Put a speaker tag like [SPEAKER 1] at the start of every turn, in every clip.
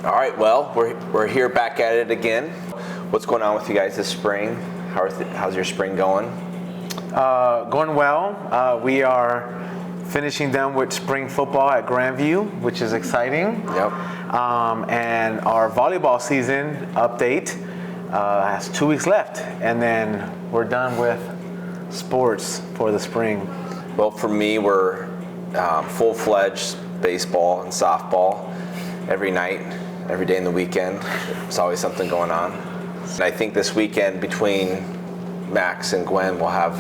[SPEAKER 1] All right, well, we're here back at it again. What's going on with you guys this spring? How's your spring going?
[SPEAKER 2] Going well. We are finishing them with spring football at Grandview, which is exciting.
[SPEAKER 1] Yep.
[SPEAKER 2] And our volleyball season update has 2 weeks left, and then we're done with sports for the spring.
[SPEAKER 1] Well, for me, we're full-fledged baseball and softball every night, every day in the weekend. There's always something going on. And I think this weekend between Max and Gwen, we'll have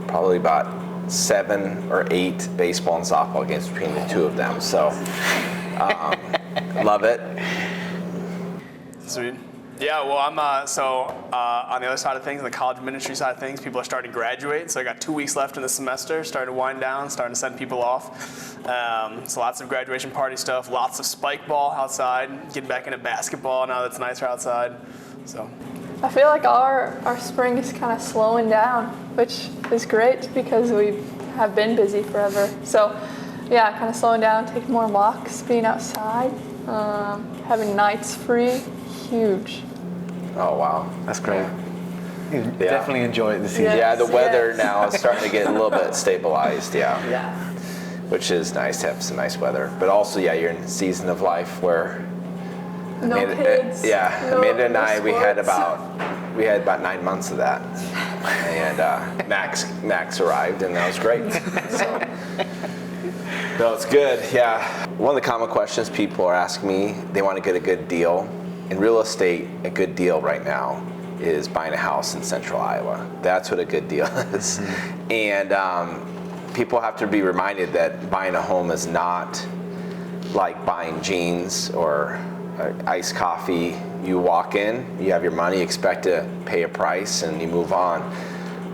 [SPEAKER 1] probably about 7 or 8 baseball and softball games between the two of them. So, love it.
[SPEAKER 3] Sweet. Yeah, well, I'm on the other side of things, the college ministry side of things, people are starting to graduate. So I got 2 weeks left in the semester, starting to wind down, starting to send people off. So lots of graduation party stuff, lots of spike ball outside, getting back into basketball now that's nicer outside. So
[SPEAKER 4] I feel like our spring is kind of slowing down, which is great because we have been busy forever. So yeah, kind of slowing down, taking more walks, being outside, having nights free, huge.
[SPEAKER 1] Oh, wow.
[SPEAKER 2] That's great. You definitely enjoy it this season.
[SPEAKER 4] Yes,
[SPEAKER 1] Yeah, the weather
[SPEAKER 4] yes.
[SPEAKER 1] now is starting to get a little bit stabilized, yeah.
[SPEAKER 4] Yeah.
[SPEAKER 1] Which is nice to have some nice weather. But also, yeah, you're in a season of life where
[SPEAKER 4] No kids.
[SPEAKER 1] Amanda and
[SPEAKER 4] no
[SPEAKER 1] I, we had
[SPEAKER 4] sports.
[SPEAKER 1] about 9 months of that. And Max arrived, and that was great. So, no, it's good, yeah. One of the common questions people are asking me, they want to get a good deal. In real estate, a good deal right now is buying a house in central Iowa. That's what a good deal is. Mm-hmm. And people have to be reminded that buying a home is not like buying jeans or iced coffee. You walk in, you have your money, you expect to pay a price, and you move on.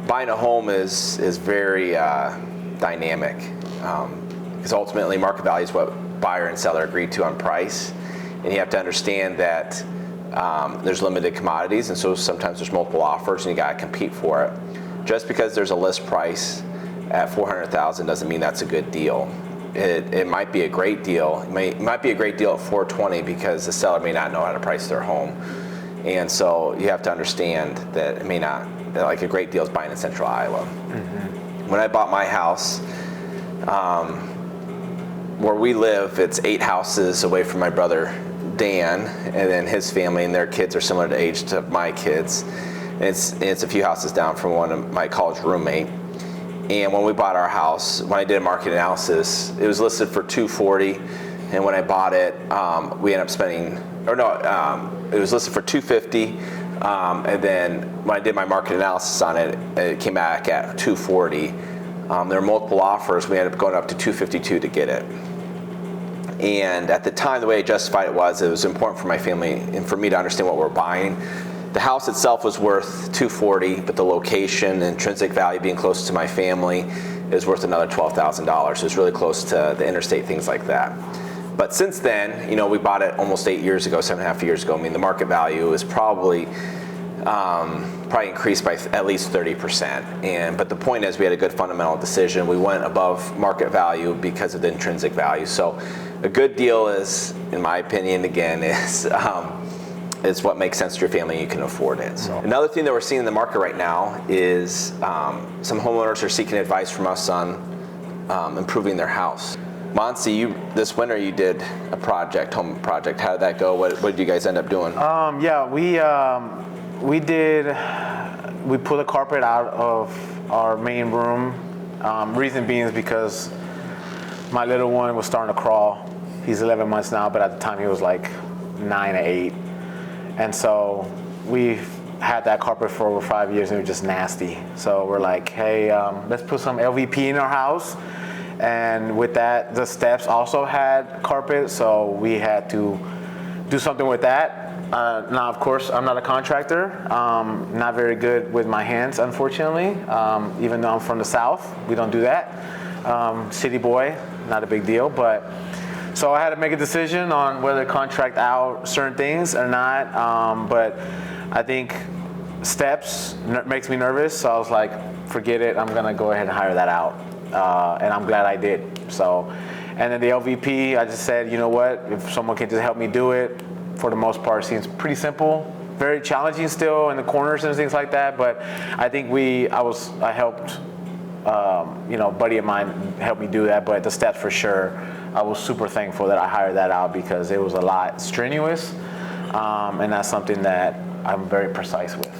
[SPEAKER 1] Buying a home is very dynamic, because ultimately market value is what buyer and seller agreed to on price. And you have to understand that there's limited commodities, and so sometimes there's multiple offers, and you got to compete for it. Just because there's a list price at $400,000 doesn't mean that's a good deal. It might be a great deal. It might be a great deal at $420 because the seller may not know how to price their home, and so you have to understand that it may not. That like a great deal is buying in central Iowa. Mm-hmm. When I bought my house, where we live, it's 8 houses away from my brother Dan, and then his family and their kids are similar to age to my kids. And it's a few houses down from one of my college roommate. And when we bought our house, when I did a market analysis, it was listed for $240, and when I bought it, we ended up spending, it was listed for $250, and then when I did my market analysis on it, it came back at $240. There were multiple offers. We ended up going up to $252 to get it. And at the time, the way I justified it was important for my family and for me to understand what we're buying. The house itself was worth $240, but the location, intrinsic value being close to my family, is worth another $12,000. So it's really close to the interstate, things like that. But since then, we bought it almost 8 years ago, 7.5 years ago. I mean, the market value is probably increased by at least 30%. But the point is, we had a good fundamental decision. We went above market value because of the intrinsic value. So a good deal is, in my opinion, again, is what makes sense to your family and you can afford it. So another thing that we're seeing in the market right now is some homeowners are seeking advice from us on improving their house. Moncee, this winter you did a home project. How did that go? What did you guys end up doing?
[SPEAKER 2] We pulled the carpet out of our main room. Reason being is because my little one was starting to crawl. He's 11 months now, but at the time he was like 9 or 8. And so we've had that carpet for over 5 years and it was just nasty. So we're like, hey, let's put some LVP in our house. And with that, the steps also had carpet, so we had to do something with that. Now, of course, I'm not a contractor. Not very good with my hands, unfortunately. Even though I'm from the South, we don't do that. City boy, not a big deal. But so I had to make a decision on whether to contract out certain things or not. But I think steps makes me nervous. So I was like, forget it. I'm gonna go ahead and hire that out. And I'm glad I did. So, And then the LVP, I just said, you know what, if someone can just help me do it, for the most part, seems pretty simple. Very challenging still in the corners and things like that, but I think I helped, buddy of mine helped me do that, but the steps for sure, I was super thankful that I hired that out because it was a lot strenuous, and that's something that I'm very precise with.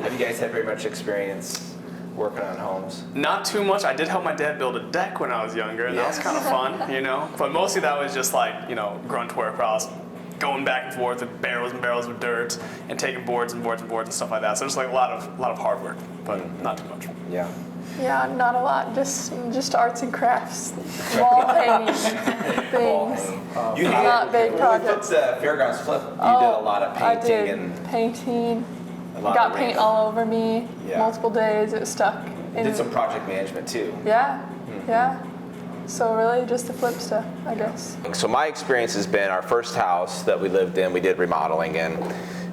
[SPEAKER 1] Have you guys had very much experience working on homes?
[SPEAKER 3] Not too much. I did help my dad build a deck when I was younger, and that was kind of fun, But mostly that was just like, grunt work where I was going back and forth with barrels and barrels of dirt and taking boards and boards and boards and stuff like that. So just like a lot of hard work, but not too much.
[SPEAKER 1] Yeah.
[SPEAKER 4] Yeah, not a lot. Just arts and crafts, wall hanging things. Not big projects.
[SPEAKER 1] The fairgrounds flip. You did a lot of painting
[SPEAKER 4] I did
[SPEAKER 1] and
[SPEAKER 4] painting.
[SPEAKER 1] a lot
[SPEAKER 4] Got
[SPEAKER 1] of
[SPEAKER 4] paint all over me.
[SPEAKER 1] Yeah.
[SPEAKER 4] Multiple days. It was stuck.
[SPEAKER 1] did some project management too.
[SPEAKER 4] Yeah. Yeah. So really just the flip stuff, I guess.
[SPEAKER 1] So my experience has been our first house that we lived in, we did remodeling in,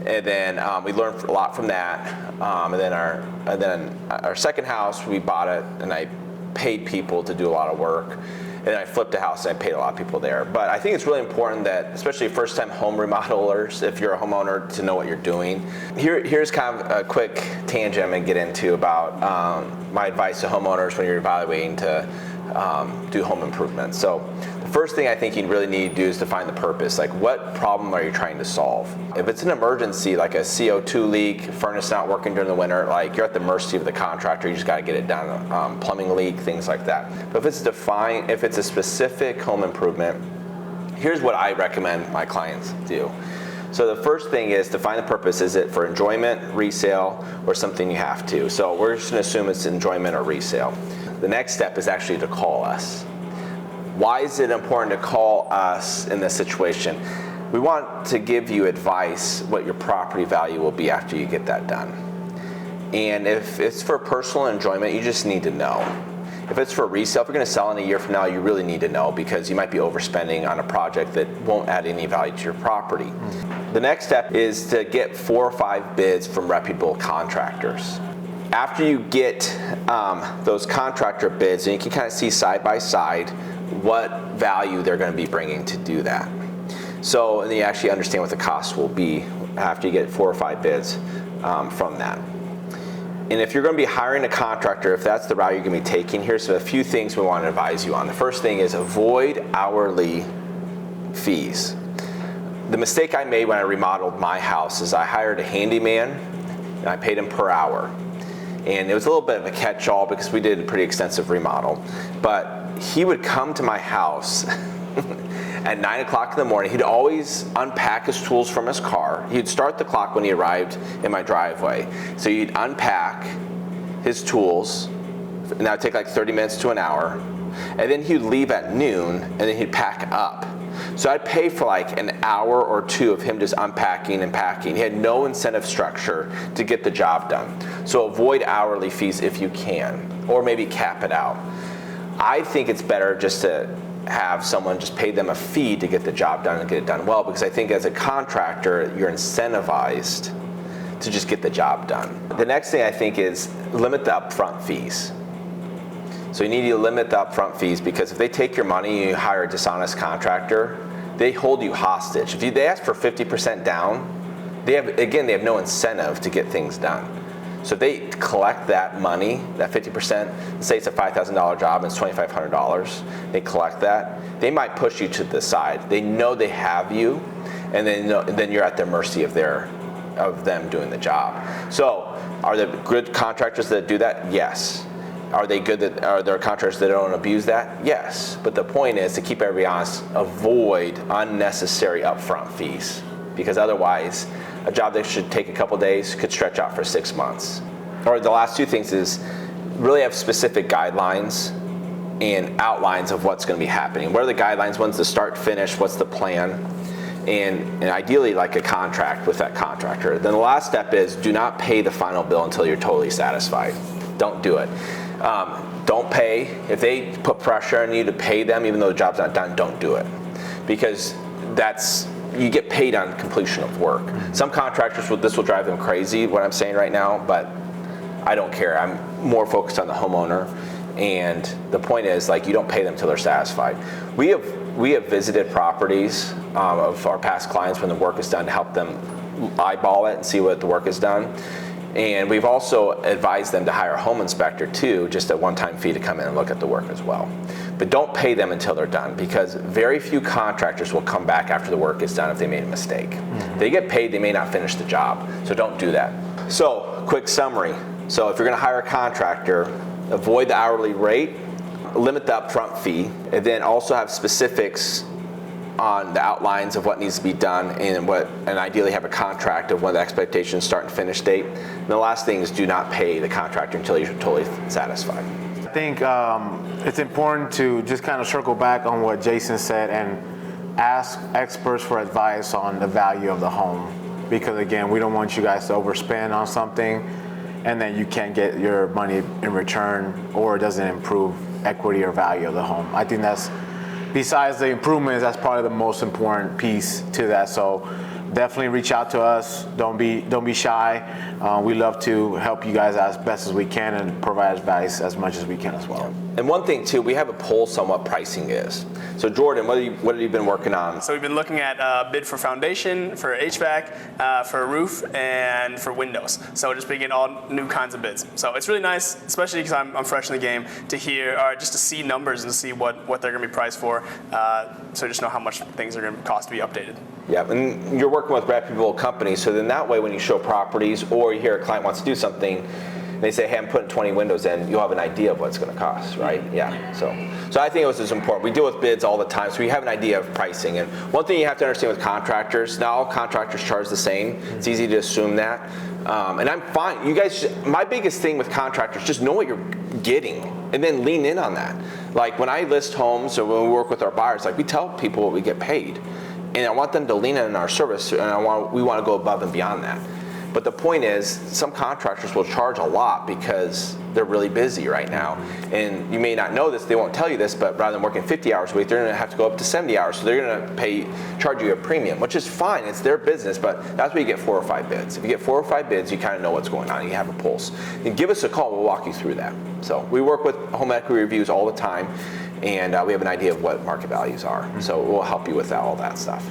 [SPEAKER 1] and then we learned a lot from that. And then our second house, we bought it, and I paid people to do a lot of work. And then I flipped a house, and I paid a lot of people there. But I think it's really important that, especially first-time home remodelers, if you're a homeowner, to know what you're doing. Here's kind of a quick tangent I'm going to get into about my advice to homeowners when you're evaluating to do home improvements. So the first thing I think you really need to do is define the purpose. Like, what problem are you trying to solve? If it's an emergency, like a CO2 leak, furnace not working during the winter, like you're at the mercy of the contractor. You just got to get it done. Plumbing leak, things like that. But if it's a specific home improvement, here's what I recommend my clients do. So the first thing is define the purpose. Is it for enjoyment, resale, or something you have to? So we're just going to assume it's enjoyment or resale. The next step is actually to call us. Why is it important to call us in this situation? We want to give you advice what your property value will be after you get that done. And if it's for personal enjoyment, you just need to know. If it's for resale, if you're going to sell in a year from now, you really need to know because you might be overspending on a project that won't add any value to your property. The next step is to get 4 or 5 bids from reputable contractors. After you get those contractor bids, and you can kind of see side by side what value they're going to be bringing to do that. So, and then you actually understand what the cost will be after you get 4 or 5 bids from that. And if you're going to be hiring a contractor, if that's the route you're going to be taking, here's a few things we want to advise you on. The first thing is avoid hourly fees. The mistake I made when I remodeled my house is I hired a handyman and I paid him per hour. And it was a little bit of a catch-all because we did a pretty extensive remodel. But he would come to my house at 9 o'clock in the morning. He'd always unpack his tools from his car. He'd start the clock when he arrived in my driveway. So he'd unpack his tools, and that would take like 30 minutes to an hour. And then he'd leave at noon, and then he'd pack up. So I'd pay for like an hour or 2 of him just unpacking and packing. He had no incentive structure to get the job done. So avoid hourly fees if you can, or maybe cap it out. I think it's better just to have someone just pay them a fee to get the job done and get it done well, because I think as a contractor, you're incentivized to just get the job done. The next thing I think is limit the upfront fees. So you need to limit the upfront fees because if they take your money and you hire a dishonest contractor, they hold you hostage. If they ask for 50% down, they have no incentive to get things done. So if they collect that money, that 50%, let's say it's a $5,000 job and it's $2,500, they collect that, they might push you to the side. They know they have you, and then you're at their mercy of them doing the job. So are there good contractors that do that? Yes. Are there contractors that don't abuse that? Yes. But the point is, to keep everybody honest, avoid unnecessary upfront fees, because otherwise a job that should take a couple days could stretch out for 6 months. Or the last 2 things is really have specific guidelines and outlines of what's going to be happening. What are the guidelines? When's the start, finish? What's the plan? And ideally like a contract with that contractor. Then the last step is do not pay the final bill until you're totally satisfied. Don't do it. Don't pay. If they put pressure on you to pay them even though the job's not done, don't do it. Because you get paid on completion of work. Some contractors, this will drive them crazy, what I'm saying right now, but I don't care. I'm more focused on the homeowner. And the point is, like, you don't pay them till they're satisfied. We have visited properties of our past clients when the work is done to help them eyeball it and see what the work is done. And we've also advised them to hire a home inspector too, just a one-time fee to come in and look at the work as well. But don't pay them until they're done, because very few contractors will come back after the work is done if they made a mistake. They get paid, they may not finish the job, so don't do that. So, quick summary. So if you're gonna hire a contractor, avoid the hourly rate, limit the upfront fee, and then also have specifics on the outlines of what needs to be done and ideally have a contract of when the expectations start and finish date. And the last thing is, do not pay the contractor until you're totally satisfied.
[SPEAKER 2] I think it's important to just kind of circle back on what Jason said and ask experts for advice on the value of the home. Because again, we don't want you guys to overspend on something and then you can't get your money in return, or it doesn't improve equity or value of the home. I think that's, besides the improvements, that's probably the most important piece to that. So definitely reach out to us. Don't be shy. We love to help you guys as best as we can and provide advice as much as we can as well.
[SPEAKER 1] And one thing too, we have a pulse on what pricing is. So Jordan, what have you been working on?
[SPEAKER 3] So we've been looking at bid for foundation, for HVAC, for a roof, and for windows. So just bringing all new kinds of bids. So it's really nice, especially because I'm fresh in the game, to hear, or just to see numbers and see what they're going to be priced for. So just know how much things are going to cost to be updated.
[SPEAKER 1] Yeah, and you're working with reputable companies, so then that way when you show properties or you hear a client wants to do something, they say, hey, I'm putting 20 windows in, you'll have an idea of what it's going to cost, right? Yeah, so I think it was as important. We deal with bids all the time, so we have an idea of pricing. And one thing you have to understand with contractors, not all contractors charge the same. It's easy to assume that. And I'm fine. You guys, my biggest thing with contractors, just know what you're getting and then lean in on that. Like when I list homes or when we work with our buyers, like we tell people what we get paid. And I want them to lean in on our service, and we want to go above and beyond that. But the point is, some contractors will charge a lot because they're really busy right now. And you may not know this, they won't tell you this, but rather than working 50 hours a week, they're going to have to go up to 70 hours. So they're going to charge you a premium, which is fine. It's their business, but that's where you get 4 or 5 bids. If you get 4 or 5 bids, you kind of know what's going on. You have a pulse. And give us a call. We'll walk you through that. So we work with home equity reviews all the time, and we have an idea of what market values are. So we'll help you with all that stuff.